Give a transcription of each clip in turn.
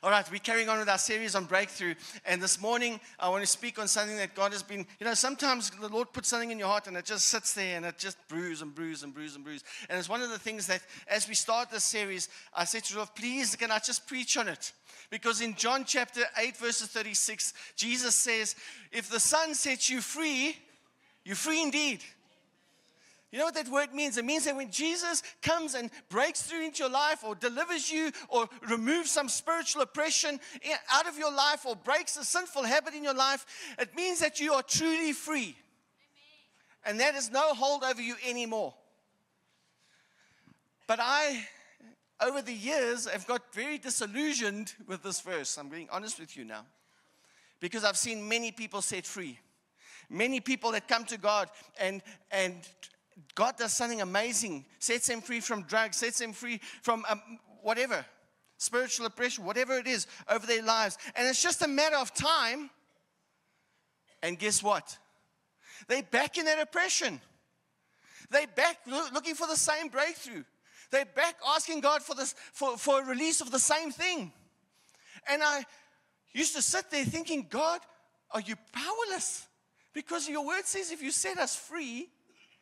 All right, we're carrying on with our series on breakthrough. And this morning, I want to speak on something that God has been, sometimes the Lord puts something in your heart and it just sits there and it just brews and brews and brews and brews. And it's one of the things that as we start this series, I said to the Lord, please, can I just preach on it? Because in John chapter 8, verses 36, Jesus says, if the Son sets you free, you're free indeed. You know what that word means? It means that when Jesus comes and breaks through into your life or delivers you or removes some spiritual oppression out of your life or breaks a sinful habit in your life, it means that you are truly free. Amen. And that is no hold over you anymore. But over the years, have got very disillusioned with this verse. I'm being honest with you now. Because I've seen many people set free. Many people that come to God and God does something amazing, sets them free from drugs, sets them free from whatever, spiritual oppression, whatever it is over their lives. And it's just a matter of time. And guess what? They're back in that oppression. They're back looking for the same breakthrough. They're back asking God for a release of the same thing. And I used to sit there thinking, God, are you powerless? Because your word says if you set us free,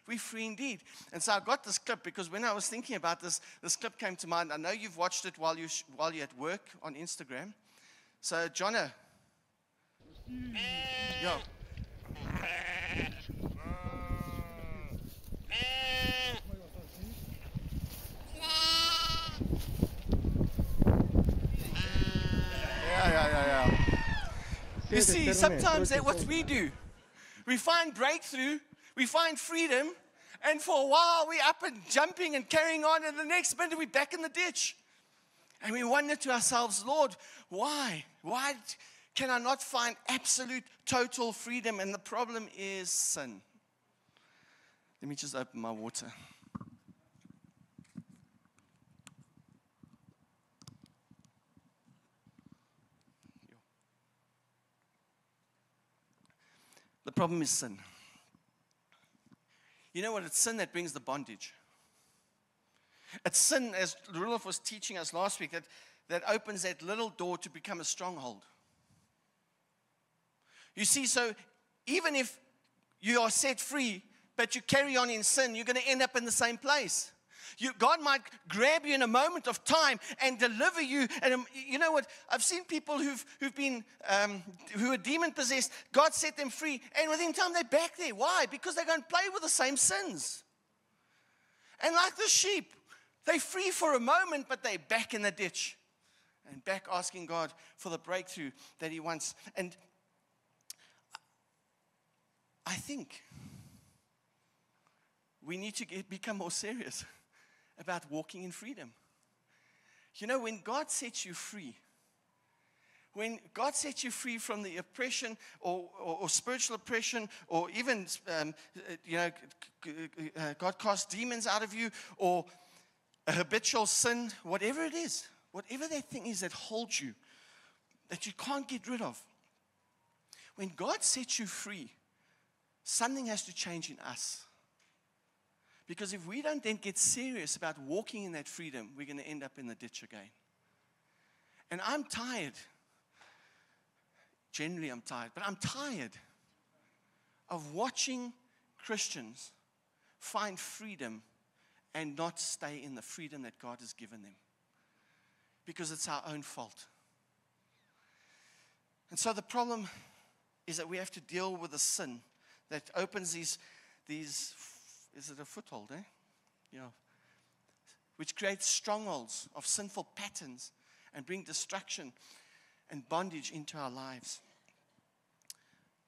we're free indeed. And so I got this clip because when I was thinking about this clip came to mind. I know you've watched it while you're at work on Instagram. So, Jono. Yo. Yeah. You see, sometimes that's what we do. We find breakthrough. We find freedom, and for a while we're up and jumping and carrying on, and the next minute we're back in the ditch. And we wonder to ourselves, Lord, why? Why can I not find absolute, total freedom? And the problem is sin. Let me just open my water. The problem is sin. You know what? It's sin that brings the bondage. It's sin, as Rudolph was teaching us last week, that opens that little door to become a stronghold. You see, so even if you are set free, but you carry on in sin, you're going to end up in the same place. God might grab you in a moment of time and deliver you. And you know what? I've seen people who are demon possessed. God set them free, and within time they're back there. Why? Because they're going to play with the same sins. And like the sheep, they're free for a moment, but they're back in the ditch and back asking God for the breakthrough that He wants. And I think we need to become more serious about walking in freedom. You know, when God sets you free, when God sets you free from the oppression or spiritual oppression, or even, God casts demons out of you, or a habitual sin, whatever it is, whatever that thing is that holds you, that you can't get rid of. When God sets you free, something has to change in us. Because if we don't then get serious about walking in that freedom, we're going to end up in the ditch again. And I'm tired. Generally, I'm tired. But I'm tired of watching Christians find freedom and not stay in the freedom that God has given them. Because it's our own fault. And so the problem is that we have to deal with the sin that opens these is it a foothold, which creates strongholds of sinful patterns and bring destruction and bondage into our lives.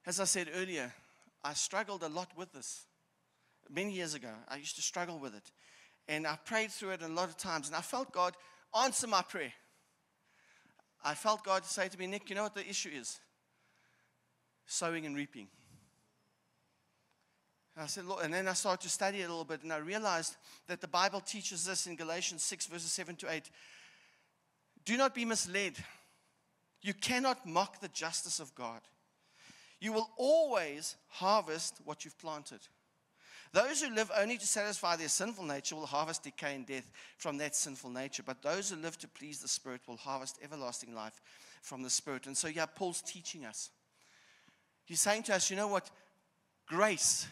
As I said earlier, I struggled a lot with this. Many years ago, I used to struggle with it. And I prayed through it a lot of times, and I felt God answer my prayer. I felt God say to me, Nick, you know what the issue is? Sowing and reaping. And I said, Lord, and then I started to study it a little bit, and I realized that the Bible teaches this in Galatians 6, verses 7 to 8. Do not be misled. You cannot mock the justice of God. You will always harvest what you've planted. Those who live only to satisfy their sinful nature will harvest decay and death from that sinful nature. But those who live to please the Spirit will harvest everlasting life from the Spirit. And so, yeah, Paul's teaching us. He's saying to us, you know what? Grace.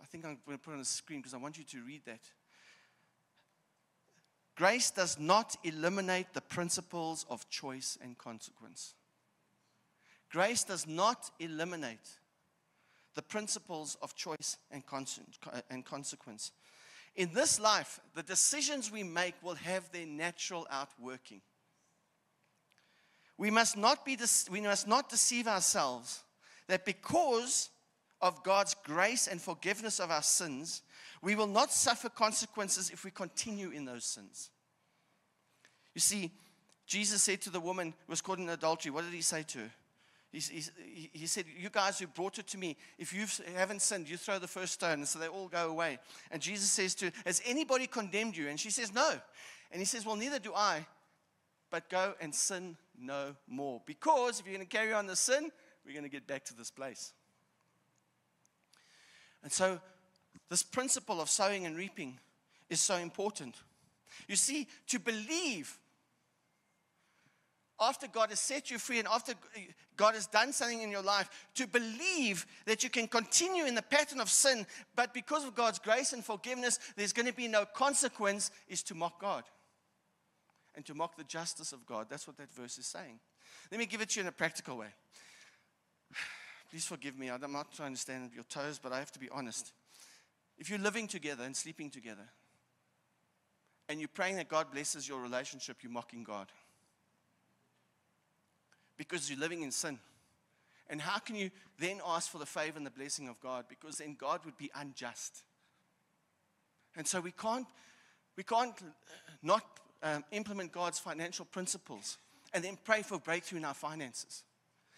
I think I'm going to put it on the screen because I want you to read that. Grace does not eliminate the principles of choice and consequence. Grace does not eliminate the principles of choice and consequence. In this life, the decisions we make will have their natural outworking. We must not deceive ourselves that because of God's grace and forgiveness of our sins, we will not suffer consequences if we continue in those sins. You see, Jesus said to the woman who was caught in adultery, what did he say to her? He said, you guys who brought it to me, if you haven't sinned, you throw the first stone. And so they all go away. And Jesus says to her, has anybody condemned you? And she says, no. And he says, well, neither do I. But go and sin no more. Because if you're going to carry on the sin, we're going to get back to this place. And so this principle of sowing and reaping is so important. You see, to believe after God has set you free and after God has done something in your life, to believe that you can continue in the pattern of sin, but because of God's grace and forgiveness, there's going to be no consequence, is to mock God and to mock the justice of God. That's what that verse is saying. Let me give it to you in a practical way. Please forgive me. I'm not trying to stand on your toes, but I have to be honest. If you're living together and sleeping together, and you're praying that God blesses your relationship, you're mocking God. Because you're living in sin. And how can you then ask for the favor and the blessing of God? Because then God would be unjust. And so we can't not implement God's financial principles and then pray for breakthrough in our finances.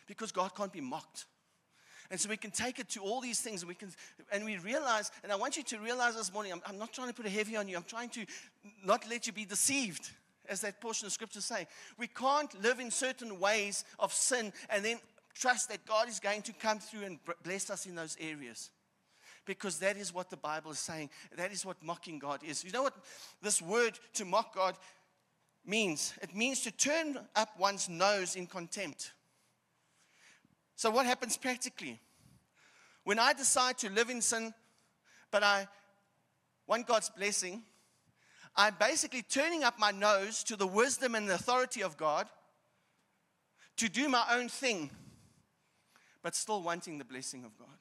Because God can't be mocked. And so we can take it to all these things, and we realize, and I want you to realize this morning, I'm not trying to put a heavy on you. I'm trying to not let you be deceived, as that portion of Scripture say. We can't live in certain ways of sin and then trust that God is going to come through and bless us in those areas. Because that is what the Bible is saying. That is what mocking God is. You know what this word to mock God means? It means to turn up one's nose in contempt. So what happens practically? When I decide to live in sin, but I want God's blessing, I'm basically turning up my nose to the wisdom and the authority of God to do my own thing, but still wanting the blessing of God.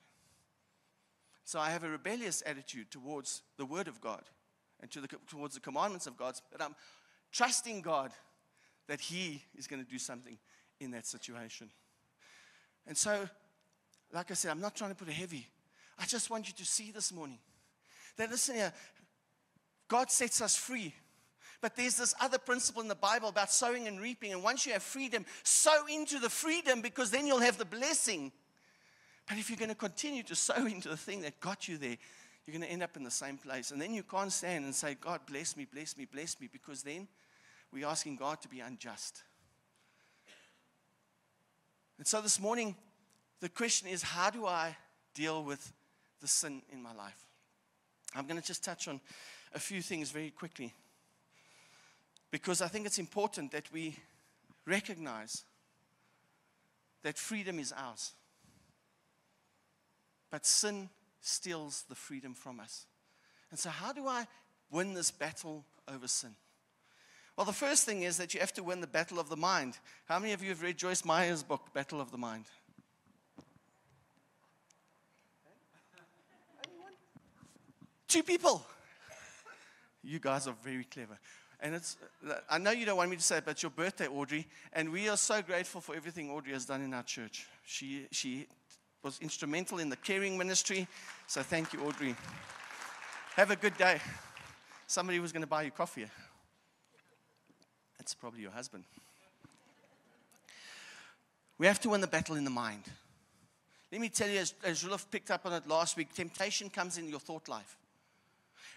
So I have a rebellious attitude towards the Word of God and towards the commandments of God, but I'm trusting God that He is going to do something in that situation. And so, like I said, I'm not trying to put a heavy. I just want you to see this morning that, listen here, God sets us free. But there's this other principle in the Bible about sowing and reaping. And once you have freedom, sow into the freedom, because then you'll have the blessing. But if you're going to continue to sow into the thing that got you there, you're going to end up in the same place. And then you can't stand and say, God, bless me, bless me, bless me, because then we're asking God to be unjust. And so this morning, the question is, how do I deal with the sin in my life? I'm going to just touch on a few things very quickly, because I think it's important that we recognize that freedom is ours. But sin steals the freedom from us. And so how do I win this battle over sin? Well, the first thing is that you have to win the battle of the mind. How many of you have read Joyce Meyer's book, Battle of the Mind? 2 people. You guys are very clever. And I know you don't want me to say it, but it's your birthday, Audrey. And we are so grateful for everything Audrey has done in our church. She was instrumental in the caring ministry. So thank you, Audrey. Have a good day. Somebody was going to buy you coffee. That's probably your husband. We have to win the battle in the mind. Let me tell you, as Rulf picked up on it last week, temptation comes in your thought life.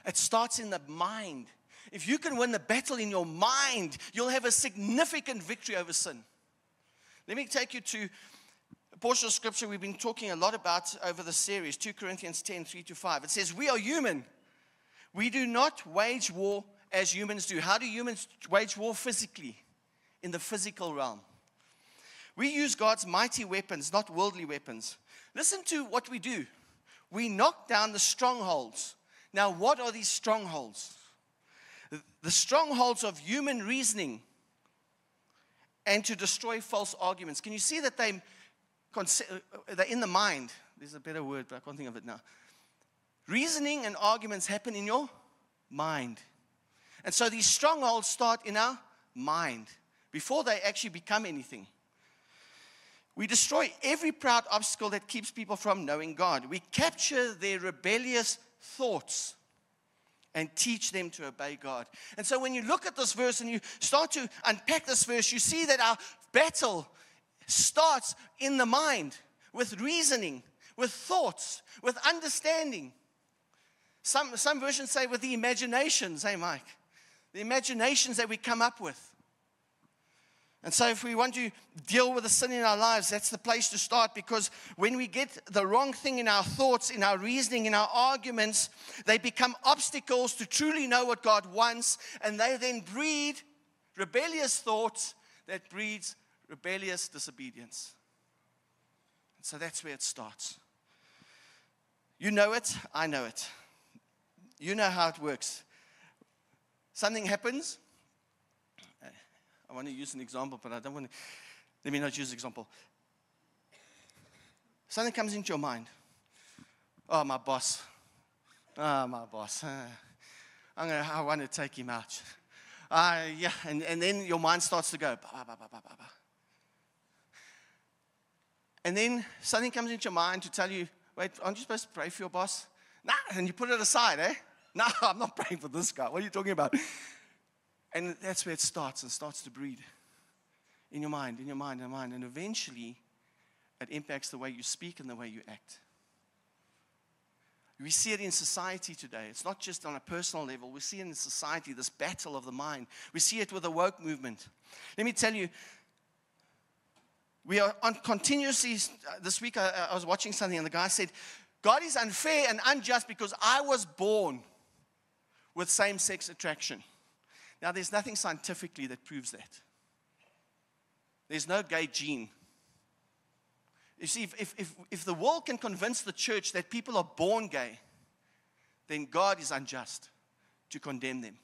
It starts in the mind. If you can win the battle in your mind, you'll have a significant victory over sin. Let me take you to a portion of scripture we've been talking a lot about over the series, 2 Corinthians 10, 3-5. It says, we are human. We do not wage war as humans do. How do humans wage war? Physically, in the physical realm. We use God's mighty weapons, not worldly weapons. Listen to what we do. We knock down the strongholds. Now, what are these strongholds? The strongholds of human reasoning and to destroy false arguments. Can you see that they're in the mind? There's a better word, but I can't think of it now. Reasoning and arguments happen in your mind. And so these strongholds start in our mind before they actually become anything. We destroy every proud obstacle that keeps people from knowing God. We capture their rebellious thoughts and teach them to obey God. And so when you look at this verse and you start to unpack this verse, you see that our battle starts in the mind with reasoning, with thoughts, with understanding. Some versions say with the imaginations, hey Mike? The imaginations that we come up with. And so if we want to deal with the sin in our lives, that's the place to start, because when we get the wrong thing in our thoughts, in our reasoning, in our arguments, they become obstacles to truly know what God wants, and they then breed rebellious thoughts that breeds rebellious disobedience. And so that's where it starts. You know it, I know it. You know how it works. Something happens. I want to use an example, but I don't want to. Let me not use an example. Something comes into your mind. Oh, my boss. Oh, my boss. I want to take him out. Yeah, and then your mind starts to go. Bah, bah, bah, bah, bah, bah. And then something comes into your mind to tell you, wait, aren't you supposed to pray for your boss? Nah, and you put it aside, eh? No, I'm not praying for this guy. What are you talking about? And that's where it starts and starts to breed in your mind, in your mind, in your mind. And eventually, it impacts the way you speak and the way you act. We see it in society today. It's not just on a personal level. We see it in society, this battle of the mind. We see it with the woke movement. Let me tell you, we are on continuously, this week I was watching something and the guy said, God is unfair and unjust because I was born with same-sex attraction. Now, there's nothing scientifically that proves that. There's no gay gene. You see, if the world can convince the church that people are born gay, then God is unjust to condemn them.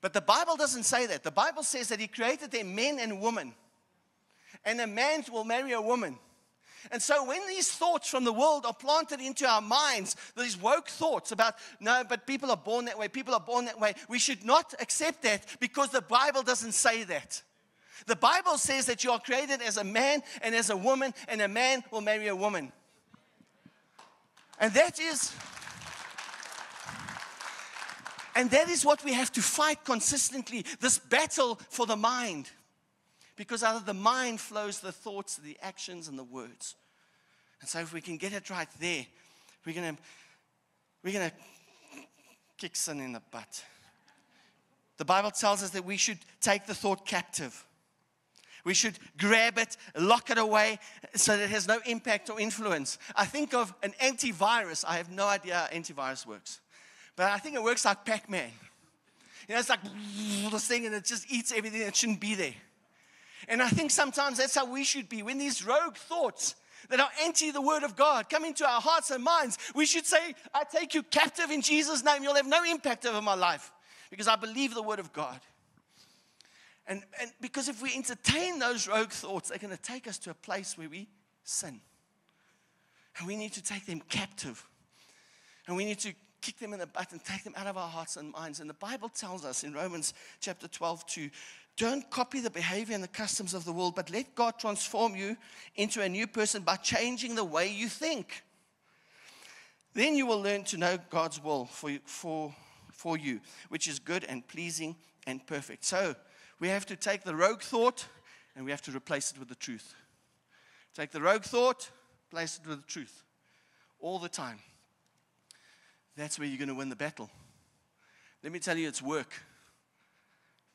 But the Bible doesn't say that. The Bible says that He created them men and women, and a man will marry a woman. And so when these thoughts from the world are planted into our minds, these woke thoughts about, no, but people are born that way, people are born that way, we should not accept that because the Bible doesn't say that. The Bible says that you are created as a man and as a woman, and a man will marry a woman. And that is what we have to fight consistently, this battle for the mind. Because out of the mind flows the thoughts, the actions, and the words. And so if we can get it right there, we're going to kick sin in the butt. The Bible tells us that we should take the thought captive. We should grab it, lock it away, so that it has no impact or influence. I think of an antivirus. I have no idea how antivirus works. But I think it works like Pac-Man. You know, it's like this thing, and it just eats everything that shouldn't be there. And I think sometimes that's how we should be. When these rogue thoughts that are anti the word of God come into our hearts and minds, we should say, I take you captive in Jesus' name. You'll have no impact over my life because I believe the word of God. And because if we entertain those rogue thoughts, they're going to take us to a place where we sin. And we need to take them captive. And we need to kick them in the butt and take them out of our hearts and minds. And the Bible tells us in Romans chapter 12:2, don't copy the behavior and the customs of the world, but let God transform you into a new person by changing the way you think. Then you will learn to know God's will for you, which is good and pleasing and perfect. So we have to take the rogue thought and we have to replace it with the truth. Take the rogue thought, replace it with the truth. All the time. That's where you're going to win the battle. Let me tell you, it's work.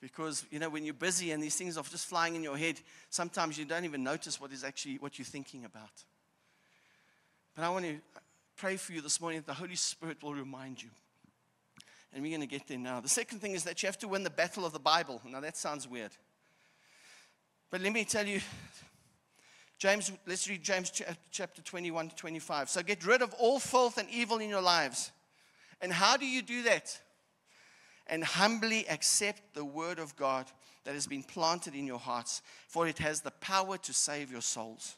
Because, when you're busy and these things are just flying in your head, sometimes you don't even notice what you're thinking about. But I want to pray for you this morning that the Holy Spirit will remind you. And we're going to get there now. The second thing is that you have to win the battle of the Bible. Now that sounds weird. But let me tell you, let's read James chapter 21 to 25. So get rid of all filth and evil in your lives. And how do you do that? And humbly accept the word of God that has been planted in your hearts, for it has the power to save your souls.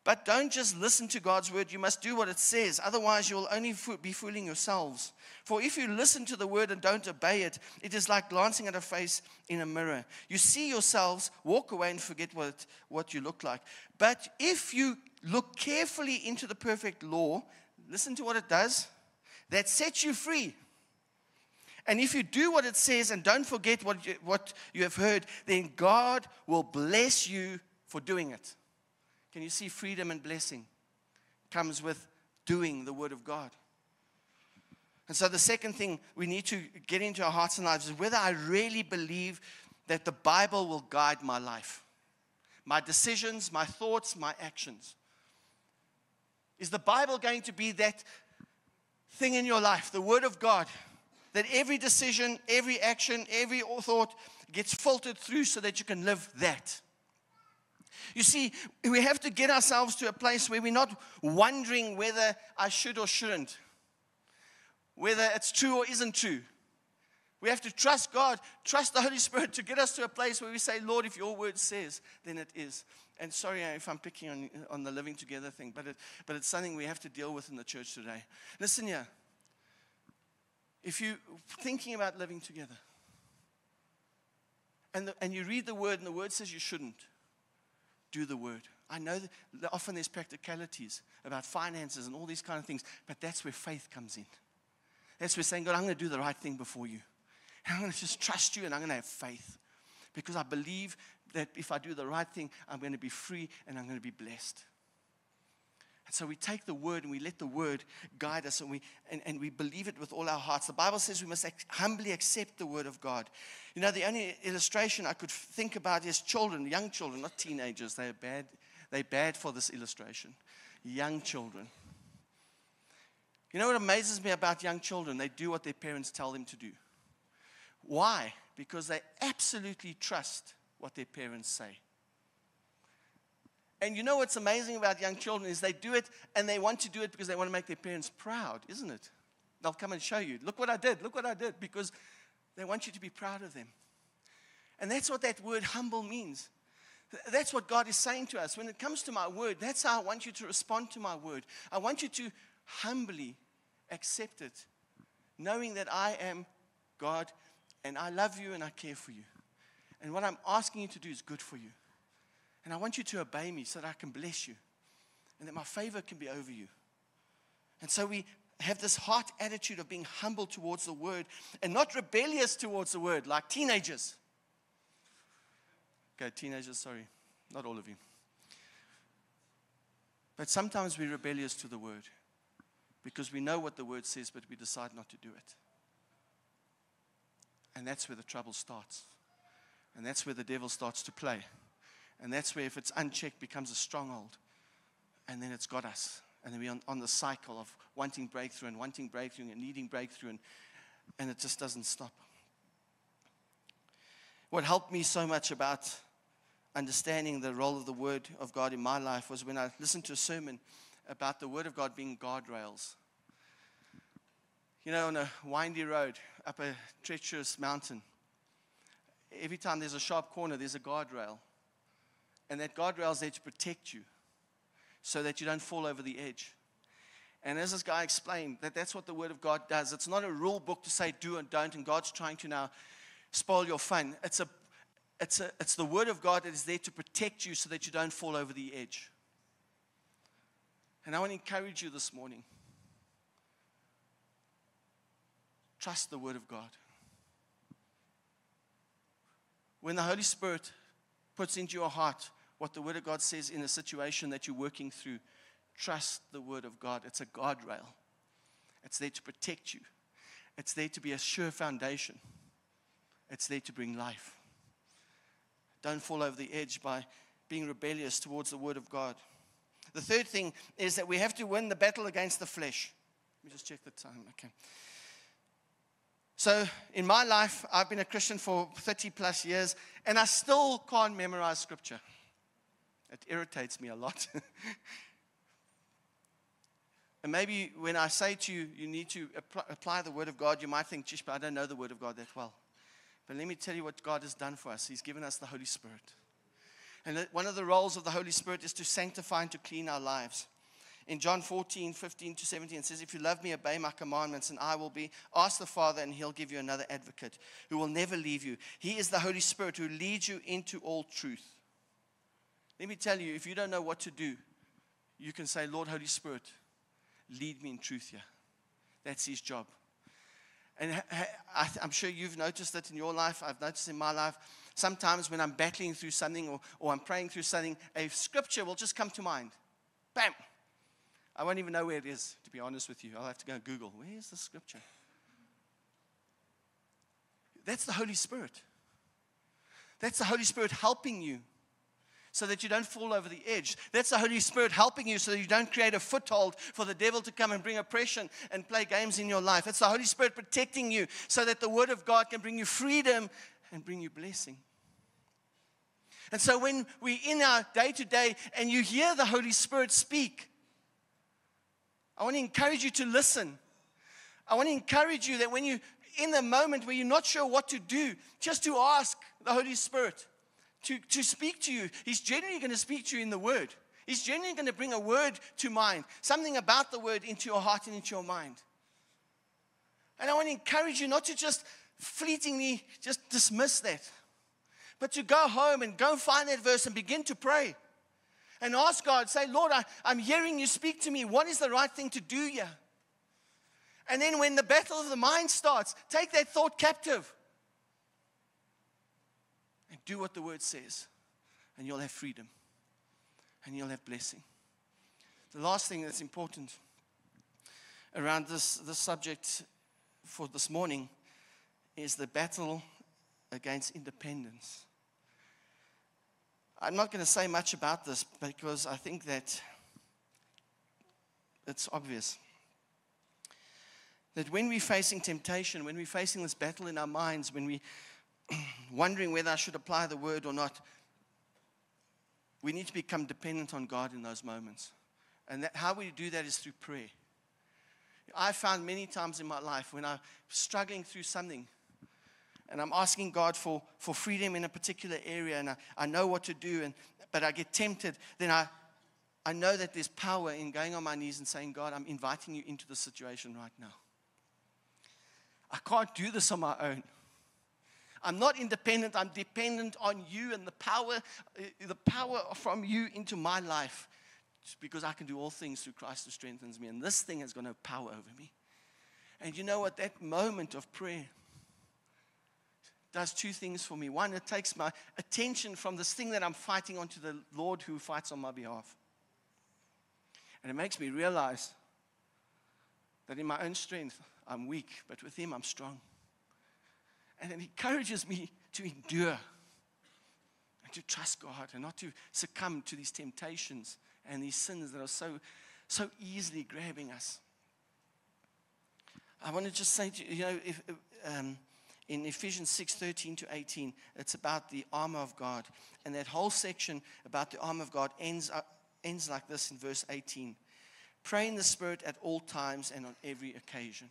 But don't just listen to God's word. You must do what it says. Otherwise, you will only be fooling yourselves. For if you listen to the word and don't obey it, it is like glancing at a face in a mirror. You see yourselves, walk away, and forget what you look like. But if you look carefully into the perfect law, listen to what it does. That sets you free. And if you do what it says and don't forget what you have heard, then God will bless you for doing it. Can you see freedom and blessing comes with doing the word of God? And so the second thing we need to get into our hearts and lives is whether I really believe that the Bible will guide my life, my decisions, my thoughts, my actions. Is the Bible going to be that thing in your life, the word of God, that every decision, every action, every thought gets filtered through so that you can live that? You see, we have to get ourselves to a place where we're not wondering whether I should or shouldn't, whether it's true or isn't true. We have to trust God, trust the Holy Spirit to get us to a place where we say, Lord, if your word says, then it is. And sorry if I'm picking on the living together thing, but it's something we have to deal with in the church today. Listen here. If you're thinking about living together, and you read the word and the word says you shouldn't, do the word. I know that often there's practicalities about finances and all these kind of things, but that's where faith comes in. That's where saying, God, I'm going to do the right thing before you. And I'm going to just trust you and I'm going to have faith. Because I believe that if I do the right thing, I'm going to be free and I'm going to be blessed. And so we take the word and we let the word guide us and we believe it with all our hearts. The Bible says we must humbly accept the word of God. The only illustration I could think about is children, young children, not teenagers. They're bad for this illustration. Young children. You know what amazes me about young children? They do what their parents tell them to do. Why? Because they absolutely trust what their parents say. And you know what's amazing about young children is they do it and they want to do it because they want to make their parents proud, isn't it? They'll come and show you, look what I did, because they want you to be proud of them. And that's what that word humble means. That's what God is saying to us. When it comes to my word, that's how I want you to respond to my word. I want you to humbly accept it, knowing that I am God and I love you and I care for you. And what I'm asking you to do is good for you. And I want you to obey me so that I can bless you and that my favor can be over you. And so we have this heart attitude of being humble towards the word and not rebellious towards the word like teenagers. Okay, teenagers, sorry, not all of you. But sometimes we're rebellious to the word because we know what the word says, but we decide not to do it. And that's where the trouble starts. And that's where the devil starts to play. And that's where, if it's unchecked, becomes a stronghold. And then it's got us. And then we're on the cycle of wanting breakthrough and needing breakthrough. And it just doesn't stop. What helped me so much about understanding the role of the Word of God in my life was when I listened to a sermon about the Word of God being guardrails. On a windy road, up a treacherous mountain, every time there's a sharp corner, there's a guardrail. And that guardrail is there to protect you so that you don't fall over the edge. And as this guy explained, that's what the Word of God does. It's not a rule book to say do and don't, and God's trying to now spoil your fun. It's the Word of God that is there to protect you so that you don't fall over the edge. And I want to encourage you this morning. Trust the Word of God. When the Holy Spirit puts into your heart what the Word of God says in a situation that you're working through, trust the Word of God. It's a guardrail. It's there to protect you. It's there to be a sure foundation. It's there to bring life. Don't fall over the edge by being rebellious towards the Word of God. The third thing is that we have to win the battle against the flesh. Let me just check the time. Okay. So in my life, I've been a Christian for 30 plus years, and I still can't memorize Scripture. It irritates me a lot. And maybe when I say to you, you need to apply the Word of God, you might think, geez, but I don't know the Word of God that well. But let me tell you what God has done for us. He's given us the Holy Spirit. And one of the roles of the Holy Spirit is to sanctify and to clean our lives. In John 14:15-17, it says, if you love me, obey my commandments, and I will ask the Father, and he'll give you another advocate who will never leave you. He is the Holy Spirit who leads you into all truth. Let me tell you, if you don't know what to do, you can say, Lord, Holy Spirit, lead me in truth here. That's his job. And I'm sure you've noticed it in your life. I've noticed in my life. Sometimes when I'm battling through something or I'm praying through something, a scripture will just come to mind. Bam! I won't even know where it is, to be honest with you. I'll have to go and Google. Where is the scripture? That's the Holy Spirit. That's the Holy Spirit helping you so that you don't fall over the edge. That's the Holy Spirit helping you so that you don't create a foothold for the devil to come and bring oppression and play games in your life. It's the Holy Spirit protecting you so that the Word of God can bring you freedom and bring you blessing. And so when we're in our day-to-day and you hear the Holy Spirit speak, I want to encourage you to listen. I want to encourage you that when you're in the moment where you're not sure what to do, just to ask the Holy Spirit to speak to you. He's generally going to speak to you in the Word. He's generally going to bring a word to mind, something about the Word into your heart and into your mind. And I want to encourage you not to just fleetingly just dismiss that, but to go home and go find that verse and begin to pray. And ask God, say, Lord, I'm hearing you speak to me. What is the right thing to do here? And then when the battle of the mind starts, take that thought captive. And do what the Word says. And you'll have freedom. And you'll have blessing. The last thing that's important around this subject for this morning is the battle against independence. I'm not going to say much about this because I think that it's obvious. That when we're facing temptation, when we're facing this battle in our minds, when we're wondering whether I should apply the Word or not, we need to become dependent on God in those moments. And how we do that is through prayer. I found many times in my life when I'm struggling through something, and I'm asking God for freedom in a particular area, and I know what to do, but I get tempted, then I know that there's power in going on my knees and saying, God, I'm inviting you into the situation right now. I can't do this on my own. I'm not independent. I'm dependent on you and the power from you into my life, because I can do all things through Christ who strengthens me, and this thing has got no power over me. And you know what? That moment of prayer does two things for me. One, it takes my attention from this thing that I'm fighting onto the Lord who fights on my behalf. And it makes me realize that in my own strength, I'm weak, but with Him, I'm strong. And it encourages me to endure and to trust God and not to succumb to these temptations and these sins that are so easily grabbing us. I want to just say to you, in Ephesians 6:13-18, it's about the armor of God. And that whole section about the armor of God ends like this in verse 18. Pray in the Spirit at all times and on every occasion.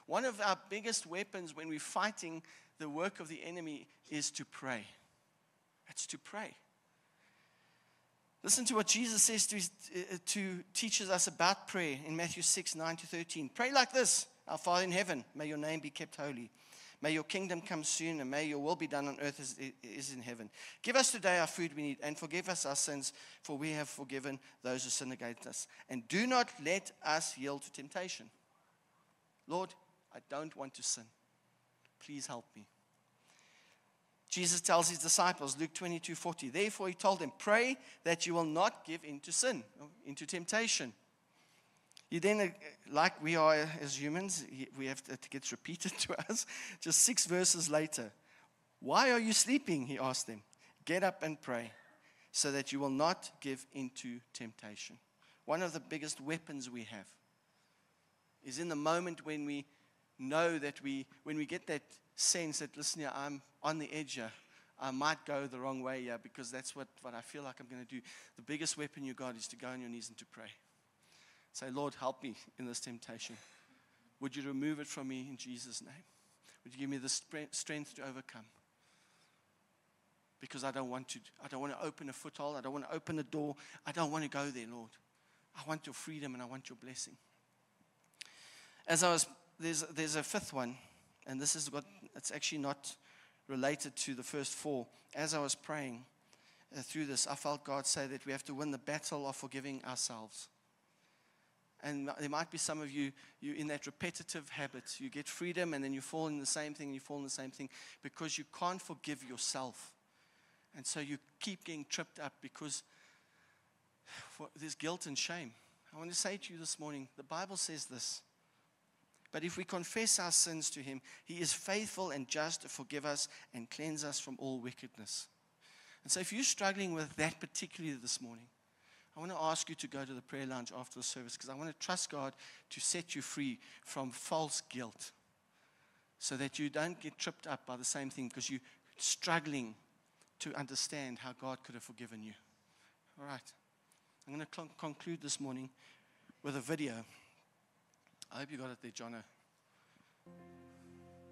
One of our biggest weapons when we're fighting the work of the enemy is to pray. It's to pray. Listen to what Jesus says to teaches us about prayer in Matthew 6:9-13. Pray like this: Our Father in heaven, may your name be kept holy. May your kingdom come soon, and may your will be done on earth as it is in heaven. Give us today our food we need, and forgive us our sins, for we have forgiven those who sin against us. And do not let us yield to temptation. Lord, I don't want to sin. Please help me. Jesus tells his disciples, Luke 22:40, therefore he told them, pray that you will not give into sin, into temptation. You then, like we are as humans, we have to, it gets repeated to us, just 6 verses later. Why are you sleeping? He asked them. Get up and pray, so that you will not give into temptation. One of the biggest weapons we have is in the moment when we know that when we get that sense that, listen here, I'm on the edge here. I might go the wrong way here because that's what I feel like I'm going to do. The biggest weapon you got is to go on your knees and to pray. Say, Lord, help me in this temptation. Would you remove it from me in Jesus' name? Would you give me the strength to overcome? Because I don't want to open a foothold. I don't want to open a door. I don't want to go there, Lord. I want your freedom and I want your blessing. There's a fifth one, and this is it's actually not related to the first four. As I was praying through this, I felt God say that we have to win the battle of forgiving ourselves. And there might be some of you in that repetitive habit. You get freedom and then you fall in the same thing and you fall in the same thing because you can't forgive yourself. And so you keep getting tripped up because there's guilt and shame. I want to say to you this morning, the Bible says this. But if we confess our sins to him, he is faithful and just to forgive us and cleanse us from all wickedness. And so if you're struggling with that particularly this morning, I want to ask you to go to the prayer lounge after the service because I want to trust God to set you free from false guilt so that you don't get tripped up by the same thing because you're struggling to understand how God could have forgiven you. All right. I'm going to conclude this morning with a video. I hope you got it there, Jono.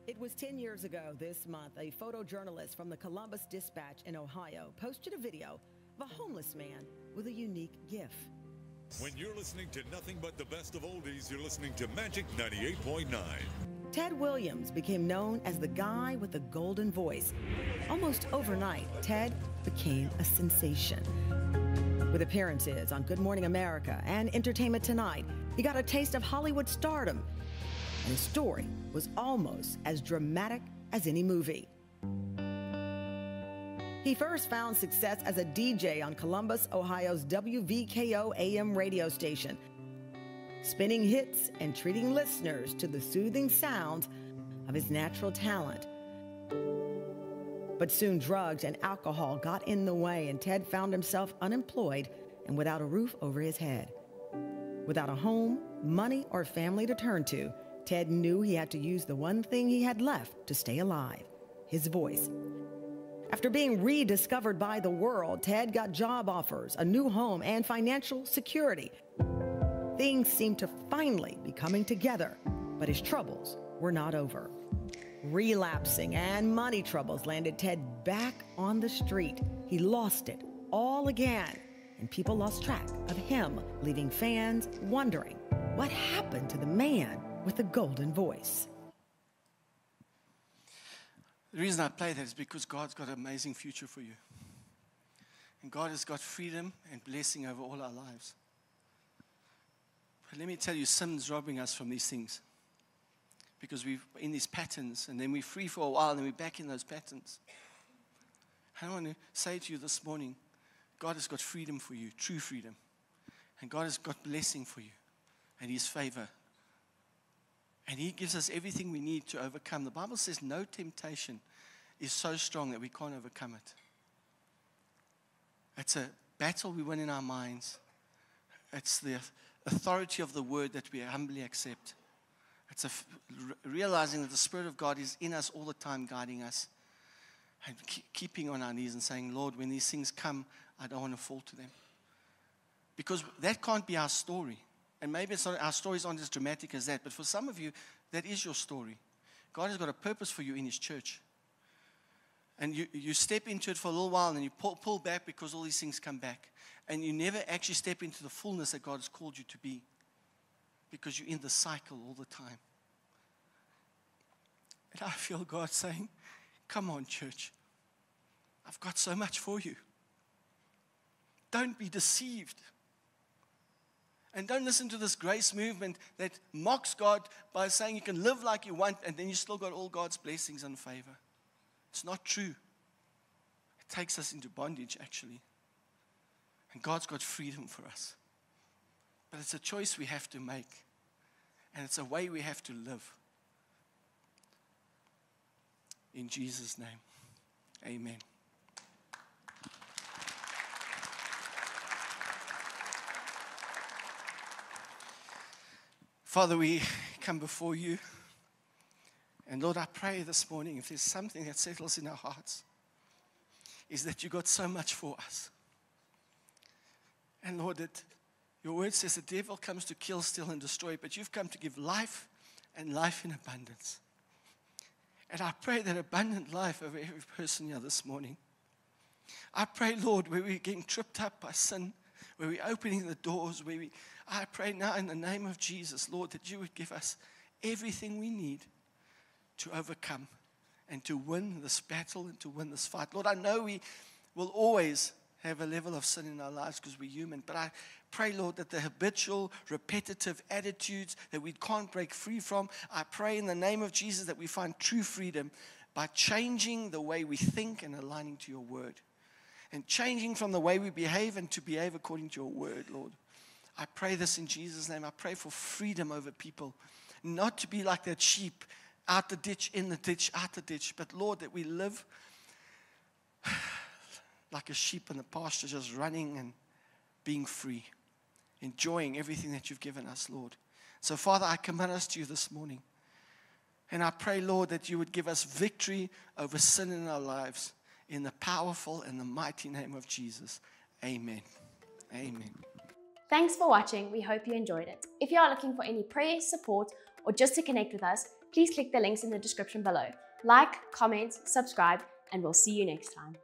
It was 10 years ago this month, a photojournalist from the Columbus Dispatch in Ohio posted a video of a homeless man with a unique gift. When you're listening to nothing but the best of oldies, you're listening to Magic 98.9. Ted Williams became known as the guy with the golden voice. Almost overnight, Ted became a sensation. With appearances on Good Morning America and Entertainment Tonight, he got a taste of Hollywood stardom, and his story was almost as dramatic as any movie. He first found success as a DJ on Columbus, Ohio's WVKO AM radio station, spinning hits and treating listeners to the soothing sounds of his natural talent. But soon drugs and alcohol got in the way, and Ted found himself unemployed and without a roof over his head. Without a home, money, or family to turn to, Ted knew he had to use the one thing he had left to stay alive, his voice. After being rediscovered by the world, Ted got job offers, a new home, and financial security. Things seemed to finally be coming together, but his troubles were not over. Relapsing and money troubles landed Ted back on the street. He lost it all again, and people lost track of him, leaving fans wondering what happened to the man with the golden voice. The reason I play that is because God's got an amazing future for you. And God has got freedom and blessing over all our lives. But let me tell you, sin's robbing us from these things. Because we're in these patterns, and then we're free for a while, and then we're back in those patterns. I want to say to you this morning, God has got freedom for you, true freedom. And God has got blessing for you, and his favor. And he gives us everything we need to overcome. The Bible says no temptation is so strong that we can't overcome it. It's a battle we win in our minds. It's the authority of the word that we humbly accept. It's realizing that the Spirit of God is in us all the time, guiding us. And keeping on our knees and saying, Lord, when these things come, I don't want to fall to them. Because that can't be our story. And maybe it's not, our stories aren't as dramatic as that, but for some of you, that is your story. God has got a purpose for you in his church. And you step into it for a little while, and then you pull back because all these things come back. And you never actually step into the fullness that God has called you to be, because you're in the cycle all the time. And I feel God saying, come on, church. I've got so much for you. Don't be deceived. And don't listen to this grace movement that mocks God by saying you can live like you want and then you still got all God's blessings and favor. It's not true. It takes us into bondage, actually. And God's got freedom for us. But it's a choice we have to make. And it's a way we have to live. In Jesus' name. Amen. Father, we come before you. And Lord, I pray this morning, if there's something that settles in our hearts, is that you got so much for us. And Lord, that your word says the devil comes to kill, steal, and destroy, but you've come to give life and life in abundance. And I pray that abundant life over every person here this morning. I pray, Lord, where we're getting tripped up by sin, where we're opening the doors, I pray now in the name of Jesus, Lord, that you would give us everything we need to overcome and to win this battle and to win this fight. Lord, I know we will always have a level of sin in our lives because we're human, but I pray, Lord, that the habitual, repetitive attitudes that we can't break free from, I pray in the name of Jesus that we find true freedom by changing the way we think and aligning to your word. And changing from the way we behave and to behave according to your word, Lord. I pray this in Jesus' name. I pray for freedom over people. Not to be like that sheep, out the ditch, in the ditch, out the ditch. But Lord, that we live like a sheep in the pasture, just running and being free. Enjoying everything that you've given us, Lord. So Father, I commit us to you this morning. And I pray, Lord, that you would give us victory over sin in our lives. In the powerful and the mighty name of Jesus. Amen. Amen. Thanks for watching. We hope you enjoyed it. If you are looking for any prayer, support, or just to connect with us, please click the links in the description below. Like, comment, subscribe, and we'll see you next time.